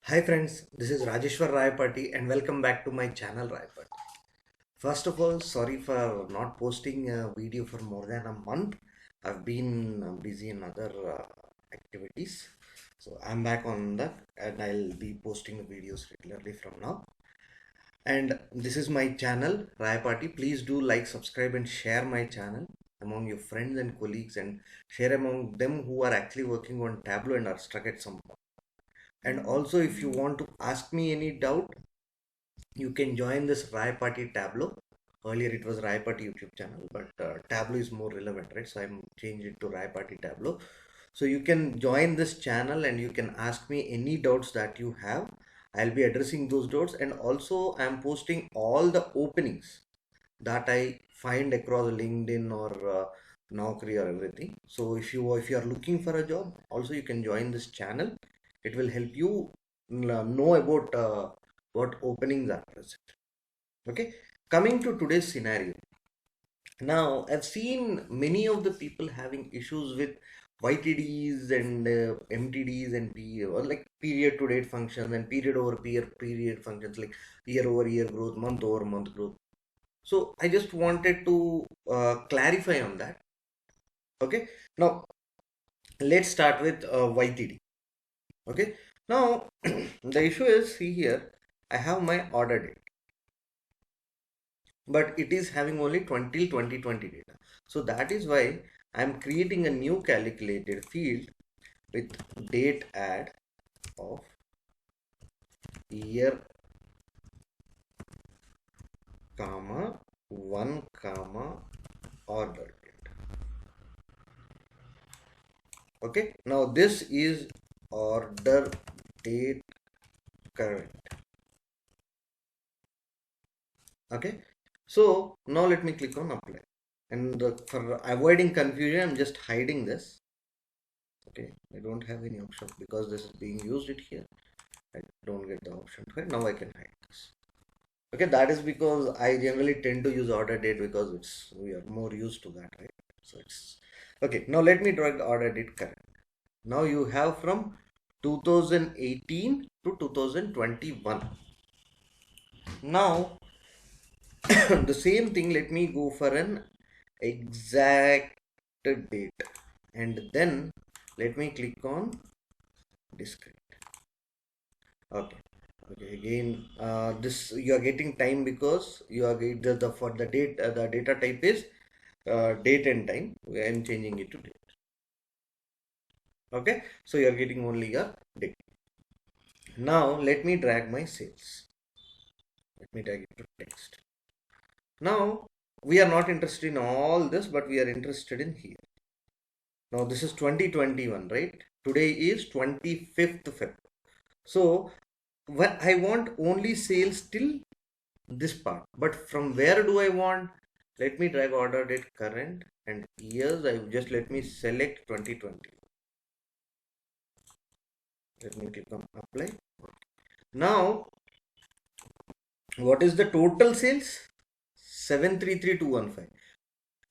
Hi friends, this is Rajeshwar Rayapati and welcome back to my channel Rayapati. First of all, sorry for not posting a video for more than a month. I've been busy in other activities. So I'm back on that and I'll be posting the videos regularly from now. And this is my channel Rayapati. Please do like, subscribe and share my channel among your friends and colleagues and share among them who are actually working on Tableau and are stuck at some point. And also, if you want to ask me any doubt, you can join this Rai Party Tableau. Earlier it was Rai Party YouTube channel, but Tableau is more relevant, right? So I'm changed it to Rai Party Tableau. So you can join this channel and you can ask me any doubts that you have. I'll be addressing those doubts, and also I'm posting all the openings that I find across LinkedIn or Naukri or everything. So if you are looking for a job, also you can join this channel. It will help you know about what openings are present. Okay, coming to today's scenario. Now I've seen many of the people having issues with YTDs and MTDs and or like period to date functions and period over period functions, like year over year growth, month over month growth. So I just wanted to clarify on that. Okay, now let's start with YTD. Okay, now the issue is, see here, I have my order date, but it is having only 2020 data. So that is why I'm creating a new calculated field with date add of year comma 1 comma order date. Okay, now this is order date current. Okay, so now let me click on apply, and for avoiding confusion I'm just hiding this. Okay, I don't have any option because this is being used it here. I don't get the option to hide. Now I can hide this. Okay, that is because I generally tend to use order date because we are more used to that, right? So it's okay. Now let me drag order date current. Now you have from 2018 to 2021. Now the same thing, let me go for an exact date, and then let me click on discrete. Okay, okay, again this you are getting time because you are the for the date, the data type is date and time. I am changing it to date. Okay, so you are getting only a date. Now let me drag my sales. Let me drag it to text. Now we are not interested in all this, but we are interested in here. Now this is 2021, right? Today is 25th Feb. So when I want only sales till this part, but from where do I want? Let me drag order date current and years. I just let me select 2020. Let me click on apply. Now what is the total sales? 733215.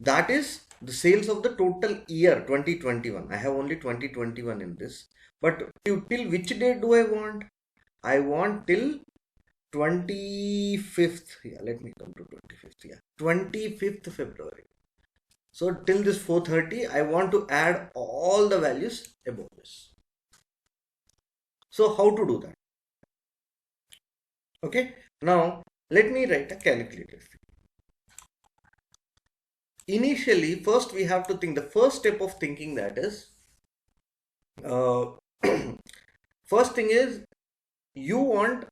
That is the sales of the total year 2021. I have only 2021 in this, but till which date do I want? I want till 25th. Yeah, let me come to 25th. Yeah, 25th February. So till this 4:30 I want to add all the values above this. So how to do that? Okay, now let me write a calculator. Initially, first we have to think, the first step of thinking, that is uh, first thing is you want,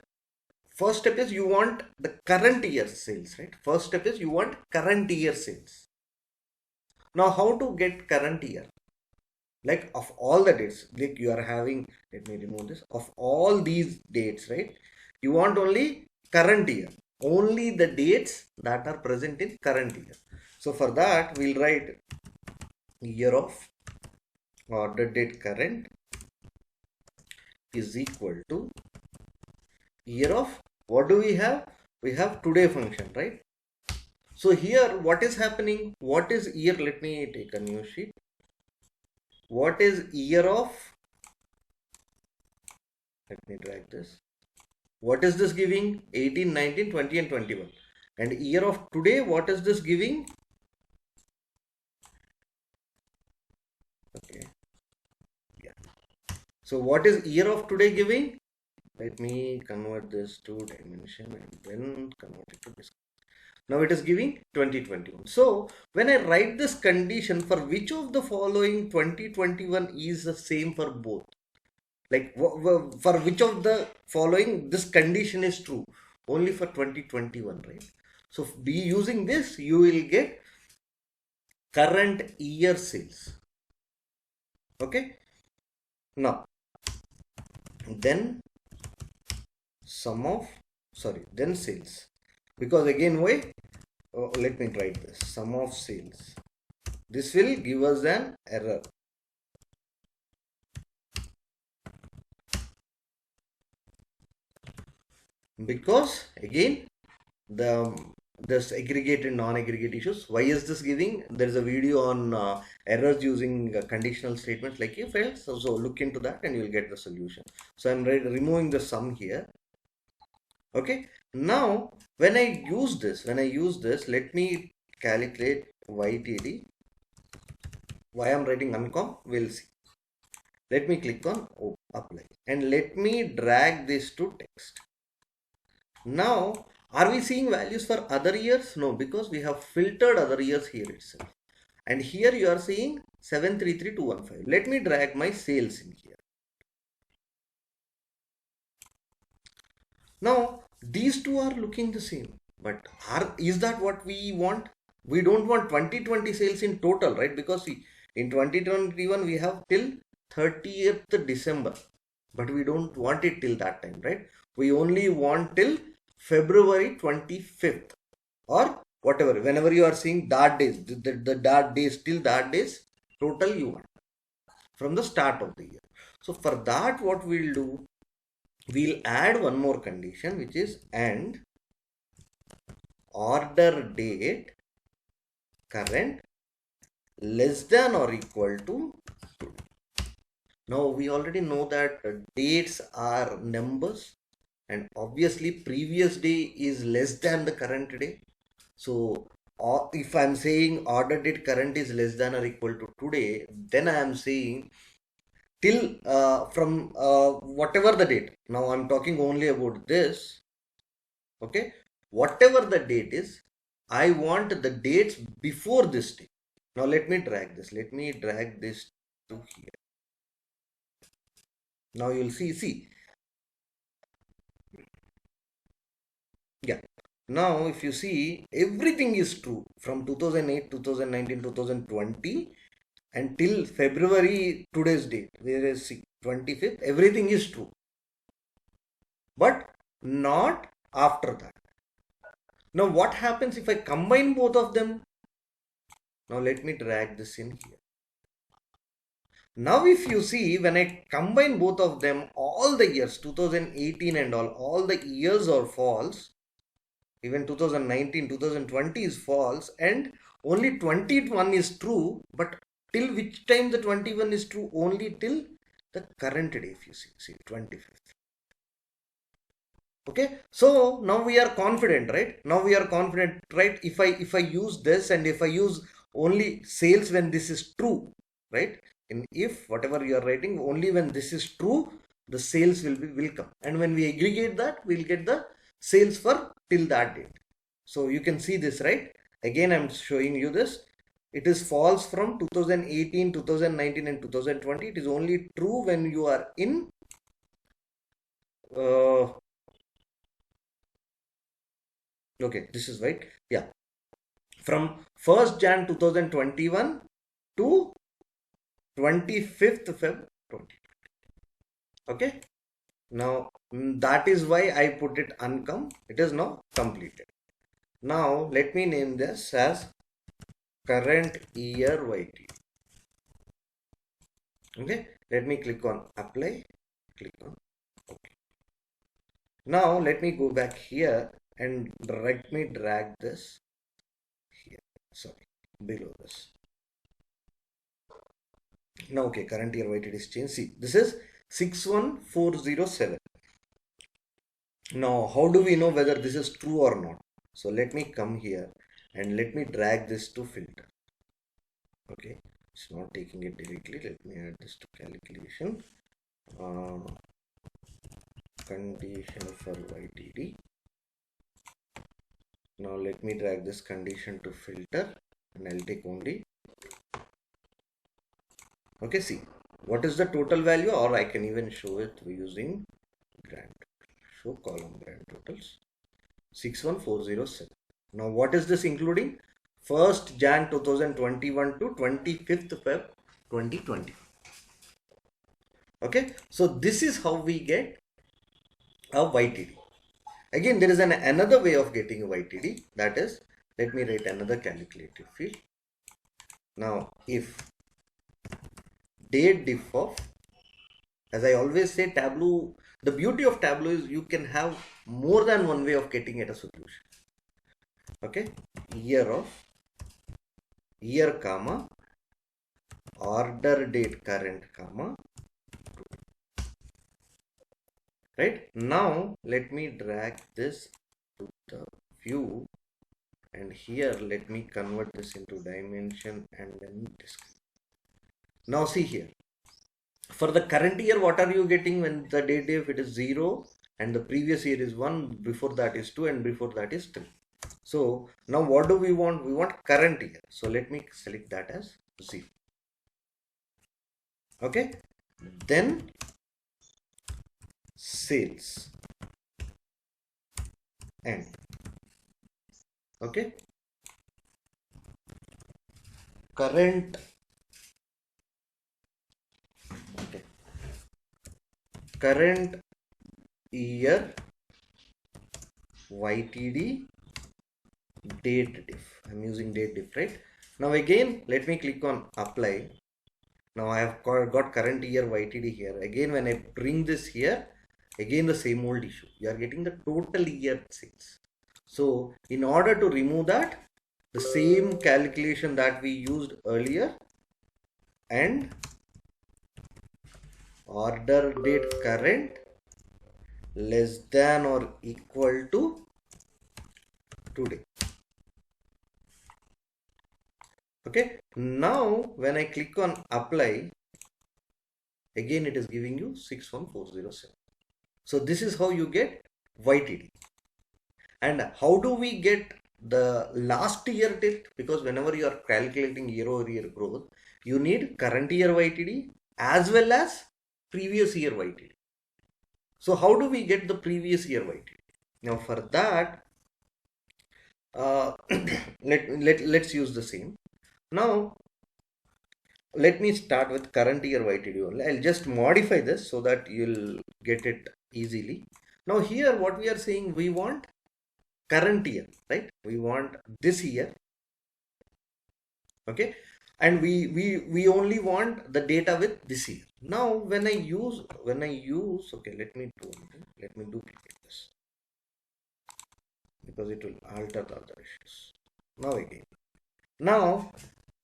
first step is you want the current year sales, right? First step is you want current year sales. Now how to get current year? Like of all the dates, like you are having, let me remove this, of all these dates, right? You want only current year, only the dates that are present in current year. So for that we'll write year of order date current is equal to year of, what do we have? We have today function, right? So here what is happening? What is year? Let me take a new sheet. What is year of Let me drag this. What is this giving? 18, 19, 20 and 21. And year of today, what is this giving? Okay. Yeah. So what is year of today giving? Let me convert this to dimension and then convert it to this. Now it is giving 2021. So when I write this condition, for which of the following 2021 is the same for both? Like for which of the following this condition is true? Only for 2021, right? So be using this, you will get current year sales. Okay. Now then then sales, because again why, let me write this, sum of sales. This will give us an error. Because again this aggregate and non-aggregate issues. Why is this giving? There is a video on errors using conditional statements like if else. So look into that and you will get the solution. So I'm removing the sum here. Okay. Now when I use this, let me calculate YTD. Why I'm writing uncom? We'll see. Let me click on apply and let me drag this to text. Now, are we seeing values for other years? No, because we have filtered other years here itself. And here you are seeing 733215. Let me drag my sales in here. Now, these two are looking the same. But is that what we want? We don't want 2020 sales in total, right? Because see, in 2021 we have till 30th December. But we don't want it till that time, right? We only want till February 25th or whatever, whenever you are seeing that days, the that days till that days total you want from the start of the year. So for that, what we'll do, we'll add one more condition, which is and order date current less than or equal to today. Now we already know that dates are numbers, and obviously previous day is less than the current day. So if I'm saying order date current is less than or equal to today, then I am saying till from whatever the date. Now I'm talking only about this. Okay, whatever the date is, I want the dates before this date. Now let me drag this. Let me drag this to here. Now you'll see. Yeah. Now if you see, everything is true from 2008, 2019, 2020 until February today's date, where is 25th, everything is true. But not after that. Now what happens if I combine both of them? Now let me drag this in here. Now if you see, when I combine both of them, all the years 2018 and all the years are false. Even 2019, 2020 is false, and only 21 is true. But till which time the 21 is true? Only till the current day. If you see 25th. Okay, so now we are confident, right? Now we are confident, right? If I use this, and if I use only sales when this is true, right? And if whatever you are writing, only when this is true, the sales will come, and when we aggregate that, we'll get the sales for till that date. So you can see this, right? Again, I'm showing you this. It is false from 2018, 2019 and 2020. It is only true when you are in okay, this is right. Yeah, from 1st Jan 2021 to 25th Feb 2020. Okay, now that is why I put it uncome. It is now completed. Now let me name this as current year YTD. Okay, let me click on apply, click on OK. Now let me go back here and let me drag this here, sorry, below this. Now okay, current year YTD is changed. See, this is 61407. Now, how do we know whether this is true or not? So let me come here and let me drag this to filter. Okay, it's not taking it directly. Let me add this to calculation. Uh, Condition for YTD. Now let me drag this condition to filter and I'll take only. Okay, see what is the total value, or I can even show it using grand total. Show column grand totals 61407. Now what is this including? 1st Jan 2021 to 25th Feb 2020. Okay, so this is how we get a YTD. Again, there is another way of getting a YTD, that is, let me write another calculated field. Now if date diff of, as I always say, Tableau, the beauty of Tableau is you can have more than one way of getting at a solution. Okay, year comma order date current comma, right? Now let me drag this to the view, and here let me convert this into dimension and then display. Now see here, for the current year, what are you getting when the date diff? It is 0, and the previous year is 1, before that is 2, and before that is 3. So now what do we want? We want current year. So let me select that as 0. Okay, then sales and, okay, current, okay, current year YTD date diff. I'm using date diff, right? Now again, let me click on apply. Now I have got current year YTD here. Again, when I bring this here, again the same old issue. You are getting the total year sales. So in order to remove that, the same calculation that we used earlier, and order date current less than or equal to today. Okay, now when I click on apply, again it is giving you 61407. So this is how you get YTD. And how do we get the last year date? Because whenever you are calculating year-over-year growth, you need current year YTD as well as previous year YTD. So how do we get the previous year YTD? Now for that, let's use the same. Now let me start with current year YTD only. I'll just modify this so that you'll get it easily. Now here what we are saying, we want current year, right? We want this year, okay, and we only want the data with this year. Now when I use, okay, let me duplicate this because it will alter the other issues. Now again, now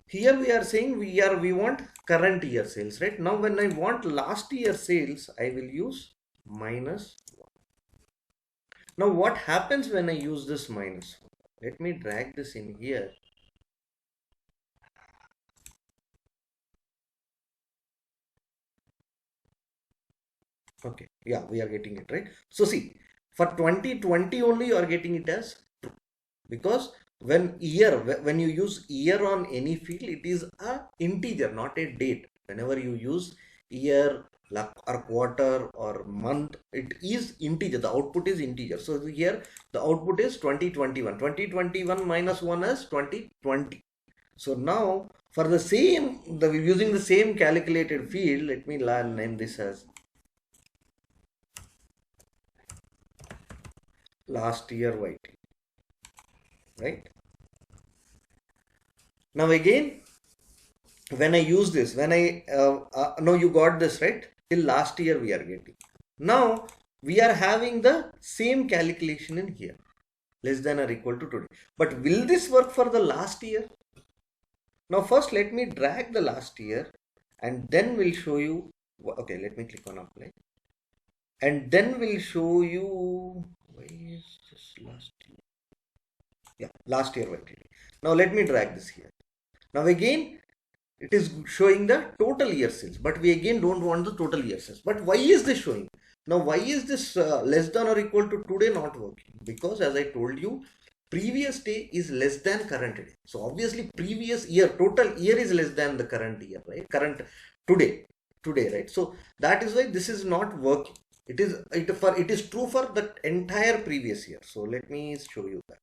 here we are saying we want current year sales, right? Now when I want last year sales, I will use -1. Now what happens when I use this -1? Let me drag this in here. Okay, yeah, we are getting it, right? So see, for 2020 only you are getting it as true, because when you use year on any field, it is a integer, not a date. Whenever you use year or quarter or month, it is integer, the output is integer. So here the output is 2021. 2021 minus 1 is 2020. So now for the same, using the same calculated field, let me name this as last year YTD, right? Now again, when I use this, when I no, you got this, right? Till last year we are getting. Now we are having the same calculation in here, less than or equal to today. But will this work for the last year? Now first let me drag the last year and then we'll show you. Okay, let me click on apply. and then we'll show you, why is this last year? Yeah, last year YTD. Now let me drag this here. Now again, it is showing the total year sales, but we again don't want the total year sales. But why is this showing? Now why is this less than or equal to today not working? Because as I told you, previous day is less than current day. So obviously previous year, total year is less than the current year, right? Current today, right? So that is why this is not working. It is true for the entire previous year. So let me show you that.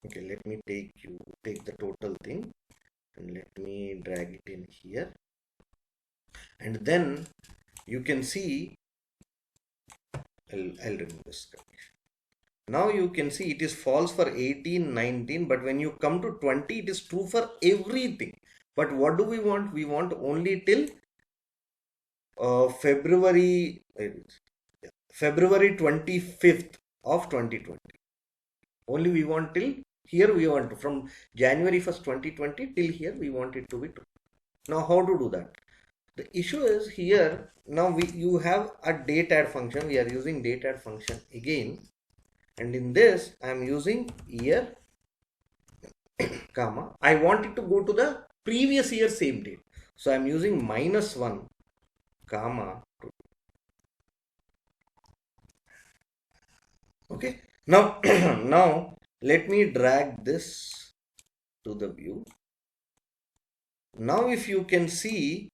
Okay, let me take the total thing and let me drag it in here, and then you can see, I'll remove this condition. Now you can see it is false for 18, 19, but when you come to 20, it is true for everything. But what do we want? We want only till February, February 25th of 2020. Only we want till here, we want to, from January 1st, 2020 till here, we want it to be true. Now how to do that? The issue is here, now you have a date add function. We are using date add function again, and in this I am using year comma, I want it to go to the previous year same date, so I am using -1 comma 2. Okay, now now let me drag this to the view. Now if you can see,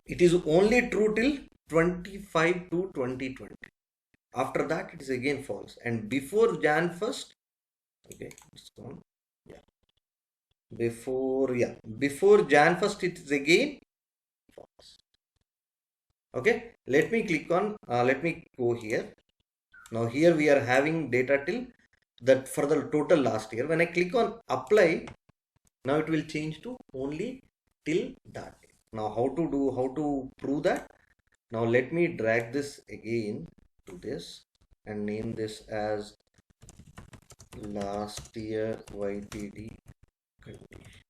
it is only true till 25 to 2020. After that it is again false, and before Jan 1st, okay, it's gone. Yeah, before Jan 1st it is again false. Okay, let me click on let me go here. Now here we are having data till that for the total last year. When I click on apply, now it will change to only till that. Now how to prove that? Now let me drag this again to this and name this as last year YTD condition.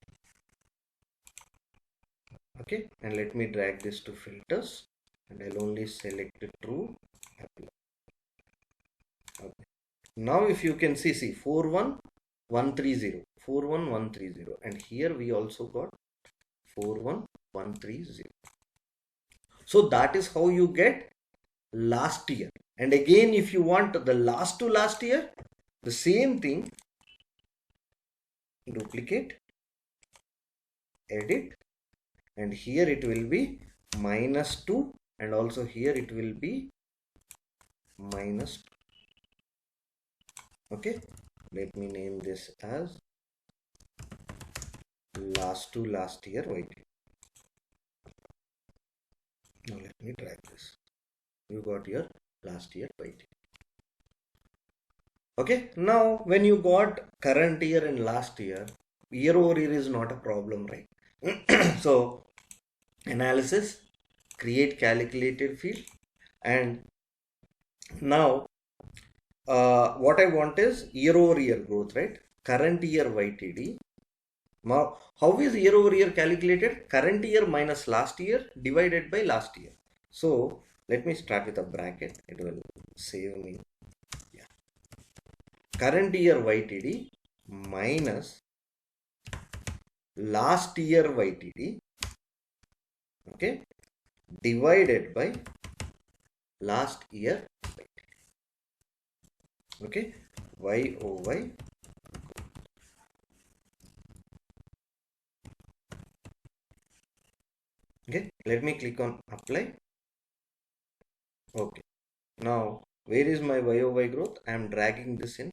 Okay, and let me drag this to filters, and I'll only select the true, apply. Okay. Now if you can see 41130, 41130, and here we also got 41130. So that is how you get last year. And again, if you want the last to last year, the same thing, duplicate, edit, and here it will be -2, and also here it will be -2. Okay, let me name this as last to last year YTD. Now let me drag this. You got your last year YTD. Okay, now when you got current year and last year, year over year is not a problem, right? So analysis, create calculated field, and now what I want is year over year growth, right? Current year YTD. Now how is year over year calculated? Current year minus last year divided by last year. So let me start with a bracket. It will save me. Yeah. Current year YTD minus last year YTD, okay, divided by last year YTD. Okay, YOY. Okay, let me click on apply. Okay, now where is my YOY growth? I am dragging this in.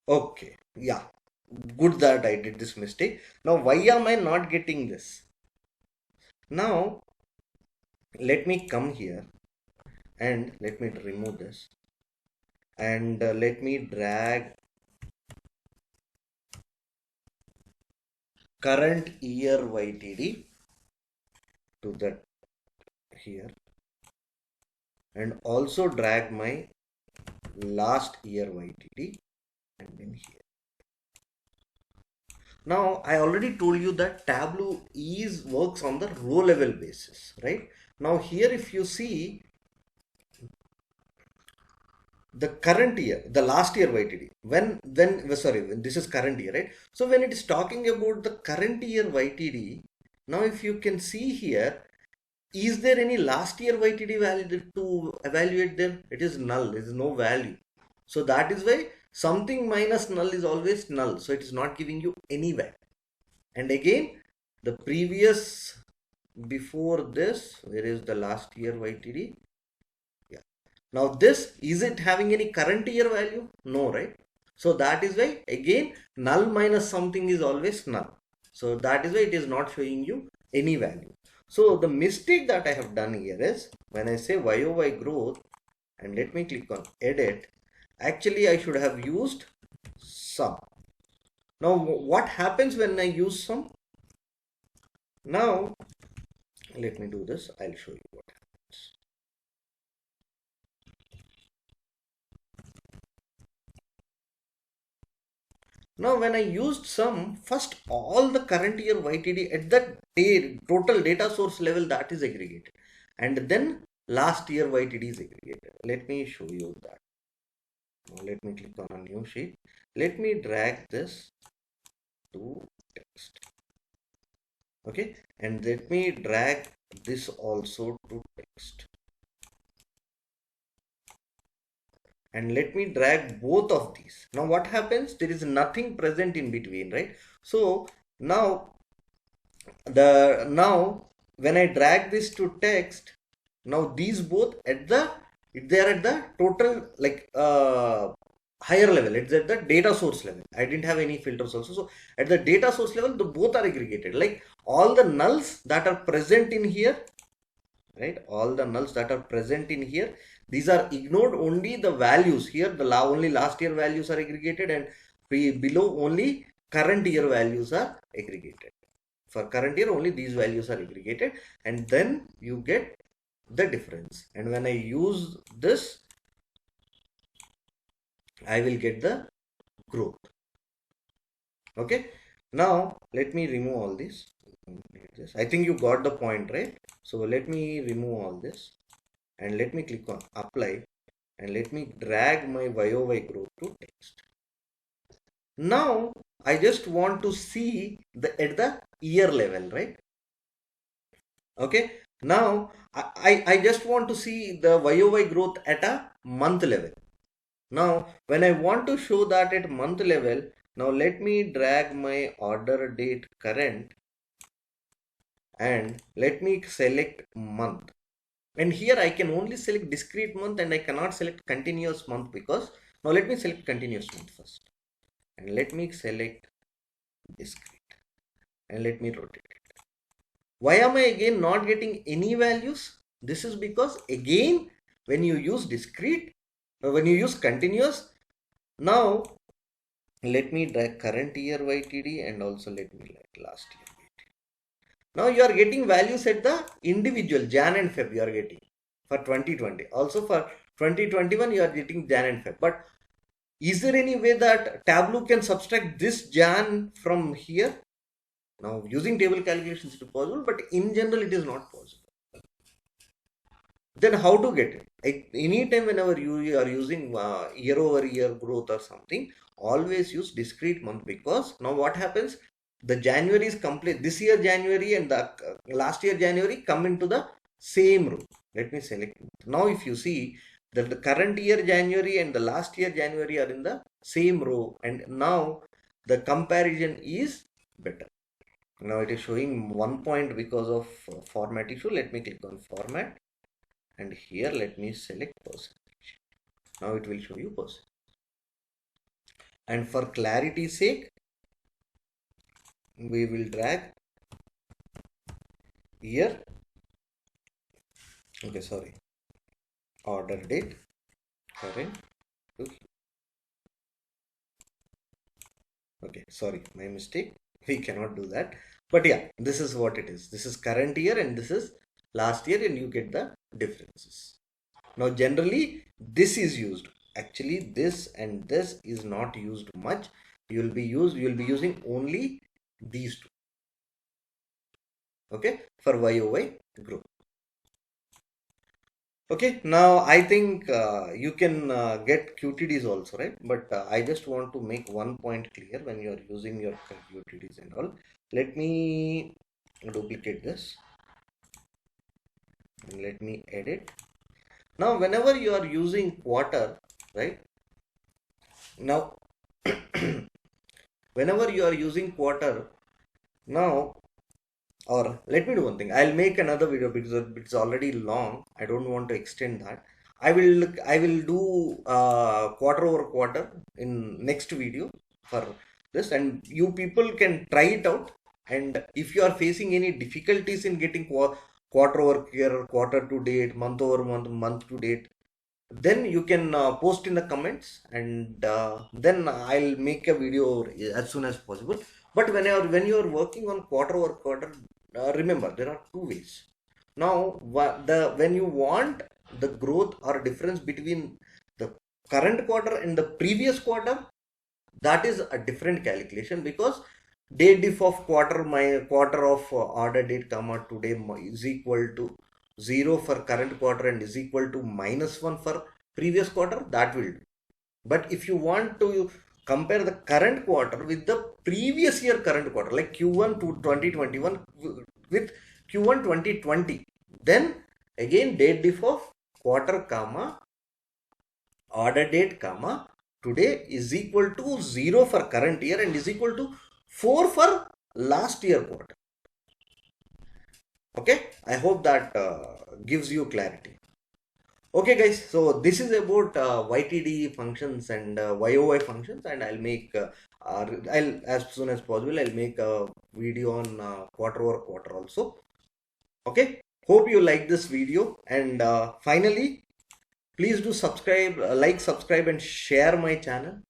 Okay, yeah, good that I did this mistake. Now why am I not getting this? Now let me come here and let me remove this, and let me drag current year YTD to that here, and also drag my last year YTD and in here. Now, I already told you that Tableau is works on the row level basis, right? Now here, if you see the current year, the last year YTD, when this is current year, right? So when it is talking about the current year YTD, now if you can see here, is there any last year YTD value to evaluate them? It is null, there is no value. So that is why something minus null is always null. So it is not giving you any value. And again, the previous before this, where is the last year YTD? Yeah. Now this, is it having any current year value? No, right? So that is why again null minus something is always null. So that is why it is not showing you any value. So the mistake that I have done here is when I say YOY growth and let me click on edit, actually I should have used sum. Now what happens when I use sum? Now let me do this. I'll show you what happens. Now when I used sum, first all the current year YTD at the total data source level, that is aggregated, and then last year YTD is aggregated. Let me show you that. Now let me click on a new sheet. Let me drag this to text. Okay, and let me drag this also to text. And let me drag both of these. Now what happens? There is nothing present in between, right? So now when I drag this to text, now these both they are at the total like higher level. It's at the data source level. I didn't have any filters also. So at the data source level, the both are aggregated. Like all the nulls that are present in here, right? All the nulls that are present in here, these are ignored. Only the values here, only last year values are aggregated, and below only current year values are aggregated. For current year only these values are aggregated, and then you get the difference. And when I use this, I will get the growth. Okay, now let me remove all this. I think you got the point, right? So let me remove all this and let me click on apply and let me drag my YOY growth to text. Now I just want to see at the year level, right? Okay, now I just want to see the YOY growth at a month level. Now when I want to show that at month level, now let me drag my order date current and let me select month. And here I can only select discrete month and I cannot select continuous month, because now let me select continuous month first and let me select discrete and let me rotate it. Why am I again not getting any values? This is because again when you use discrete, when you use continuous, now let me drag current year YTD and also let me like last year YTD. Now you are getting values at the individual Jan and Feb you are getting for 2020. Also for 2021 you are getting Jan and Feb. But is there any way that Tableau can subtract this Jan from here? Now using table calculations it is possible, but in general it is not possible. Then how to get it? Anytime whenever you are using year over year growth or something, always use discrete month, because now what happens? The January is complete. This year January and the last year January come into the same row. Let me select. Now if you see that the current year January and the last year January are in the same row, and now the comparison is better. Now it is showing 1 point because of format issue. Let me click on format and here let me select percentage. Now it will show you percentage. And for clarity's sake, we will drag here. Okay, sorry. Order date current. Okay, sorry, my mistake. We cannot do that. But yeah, this is what it is. This is current year and this is last year, and you get the differences. Now generally this is used. Actually this and this is not used much. You will be using only these two. Okay, for YOY growth. Okay, now I think you can get QTDs also, right? But I just want to make one point clear when you are using your QTDs and all. Let me duplicate this and let me edit. Now, whenever you are using quarter, right? Now, whenever you are using quarter, now, or let me do one thing. I'll make another video because it's already long. I don't want to extend that. I will do quarter over quarter in next video for this, and you people can try it out. And if you are facing any difficulties in getting quarter over year, quarter to date, month over month, month to date, then you can post in the comments, and then I'll make a video as soon as possible. But when you are working on quarter over quarter, remember there are two ways. Now when you want the growth or difference between the current quarter and the previous quarter, that is a different calculation, because day diff of quarter, my quarter of order date comma today is equal to 0 for current quarter and is equal to -1 for previous quarter. That will do. But if you want to compare the current quarter with the previous year current quarter, like Q1 to 2021 with Q1 2020, then again date diff of quarter comma order date comma today is equal to 0 for current year and is equal to 4 for last year quarter. Okay, I hope that gives you clarity. Okay guys, so this is about YTD functions and YOY functions, and I'll as soon as possible I'll make a video on quarter over quarter also. Okay, hope you like this video, and finally please do subscribe, like, subscribe and share my channel,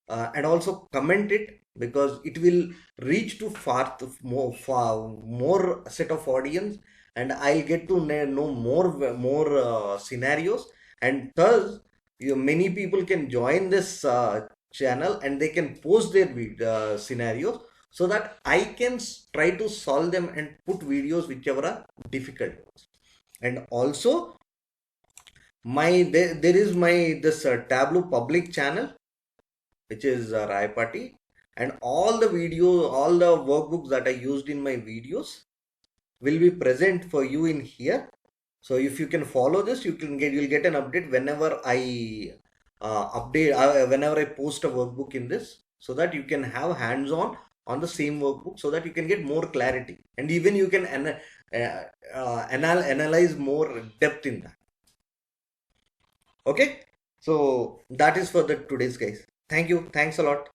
and also comment it, because it will reach to far more set of audience, and I'll get to know more scenarios, and thus many people can join this channel and they can post their scenarios, so that I can try to solve them and put videos whichever are difficult ones. And also there is this Tableau public channel, which is Raipati, and all the videos, all the workbooks that I used in my videos will be present for you in here. So if you can follow this, you'll get an update whenever I whenever I post a workbook in this, so that you can have hands-on on the same workbook, so that you can get more clarity, and even you can analyze more depth in that. Okay, so that is for the today's guys. Thank you. Thanks a lot.